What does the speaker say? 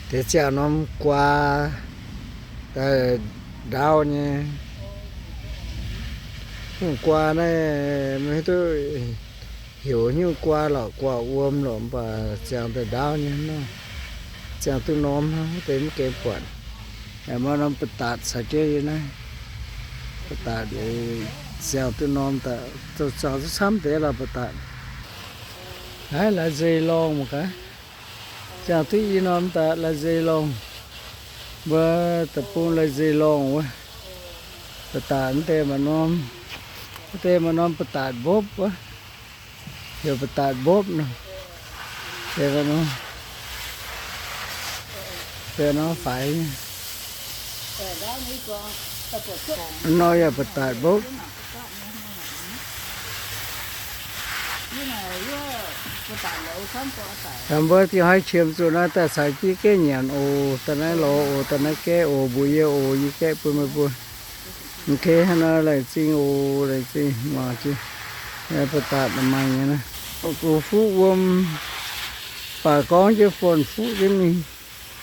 thế chả nó qua đau nha. Hôm qua này mấy tôi hiểu như qua là qua uôm rồi và chẳng tới đau nha nó chẳng tôi nóm tới cái quần mà nó bật tạt sạch chơi này bật tạt để chẳng tôi nóm ta tôi chẳng tôi sắm thế là bật tạt đấy là dây lon một cái chẳng tôi nóm ta là dây lon và tập trung là dây lon quá bật tạt thế mà nóm thế mà nóm bật tạt bóp quá giờ bật tạt bóp nữa thế nó phải nói là bật tạt bóp làm bữa thì hai chiếm chỗ nó ta xài cái nhàn ồ ta nói lò ồ ta nói cái ồ bùi ồ như cái bùi mà bùi cái nó lại xin ồ lại xin mà chứ bật tạt là mạnh này cô phú bà con chứ phồn phú chứ mình